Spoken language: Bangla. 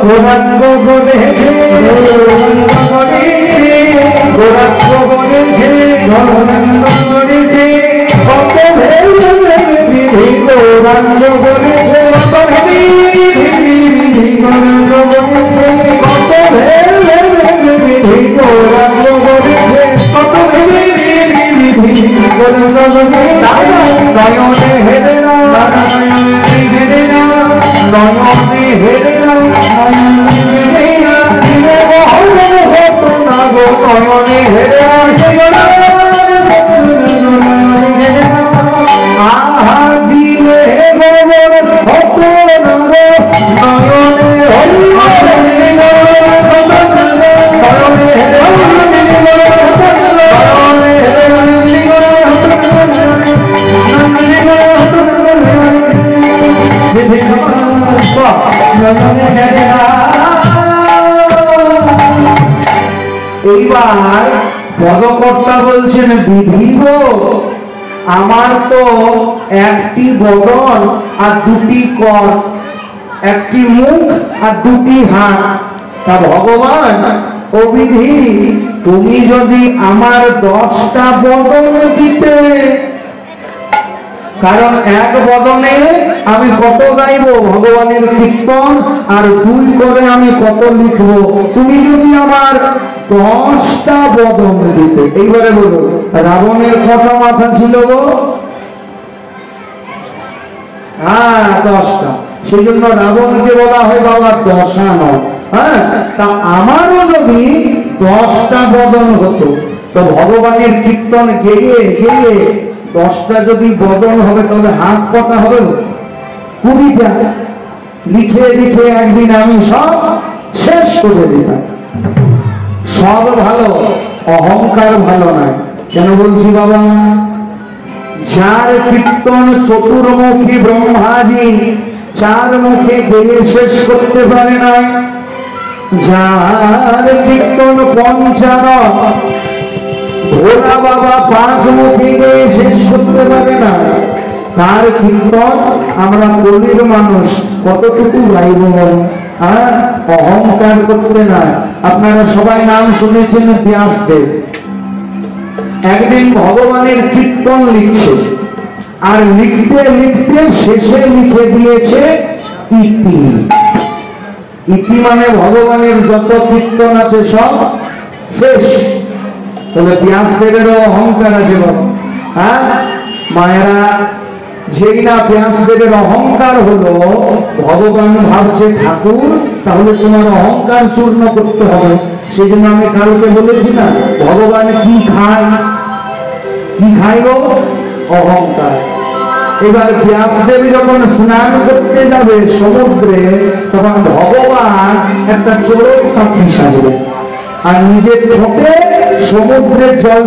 গৌরাঙ্গ গড়েছে গৌরাঙ্গ গড়েছে গৌরাঙ্গ গড়েছে গৌরাঙ্গ গড়েছে কত বিধি গৌরাঙ্গ গড়েছে কত বিধি গৌরাঙ্গ গড়েছে কত বিধি গৌরাঙ্গ গড়েছে কত বিধি গৌরাঙ্গ গড়েছে নয়নে হেরে না নয়নে হেরে না নয়নে হেরে না নয়নে হেরে আহা দিলে এইবার পদকর্তা বলছেন বিধি গো আমার তো একটি বদন আর দুটি কর একটি মুখ আর দুটি হাত তা ভগবান ও বিধি তুমি যদি আমার 10টা বদন দিতে কারণ এক বদনে আমি কত গাইব ভগবানের কীর্তন আর 2 করে আমি কত লিখব তুমি যদি আমার 10টা বদন দিতে এইবারে বলো রাবণের কটা মাথা ছিল গো হ্যাঁ 10টা সেই জন্য রাবণকে বলা হয় বাবা দশানন হ্যাঁ তা আমারও যদি 10টা বদন হতো তো ভগবানের কীর্তন গেয়ে গেয়ে 10টা যদি বদন হবে তাহলে হাত কটা হবে 20টা লিখে লিখে একদিন আমি সব শেষ করে দিতাম সব ভালো অহংকার ভালো নয় কেন বলছি বাবা যার কীর্তন চতুর্মুখী ব্রহ্মাজি 4 মুখে গেয়ে শেষ করতে পারে না যার কীর্তন পঞ্চানন ভোলা বাবা 5 মুখে গিয়ে শেষ করতে পারে না তার কীর্তন আমরা কলির মানুষ কতটুকু গাইব আর অহংকার করতে না আপনারা সবাই নাম শুনেছেন ব্যাসদেব একদিন ভগবানের কীর্তন লিখছে আর লিখতে লিখতে শেষে লিখে দিয়েছে ইতি ইতি মানে ভগবানের যত কীর্তন আছে সব শেষ তাহলে ব্যাসদেবেরও অহংকার আছে হ্যাঁ মায়েরা যেই না ব্যাসদেবের অহংকার হলো ভগবান ভাবছে ঠাকুর তাহলে তোমার অহংকার চূর্ণ করতে হবে সেই জন্য আমি কালকে বলেছি না ভগবান কি খায় গো অহংকার এবার ব্যাসদেব যখন স্নান করতে যাবে সমুদ্রে তখন ভগবান একটা চোরক পাখি সাজবে আর নিজের ঠোঁটে সমুদ্রের জল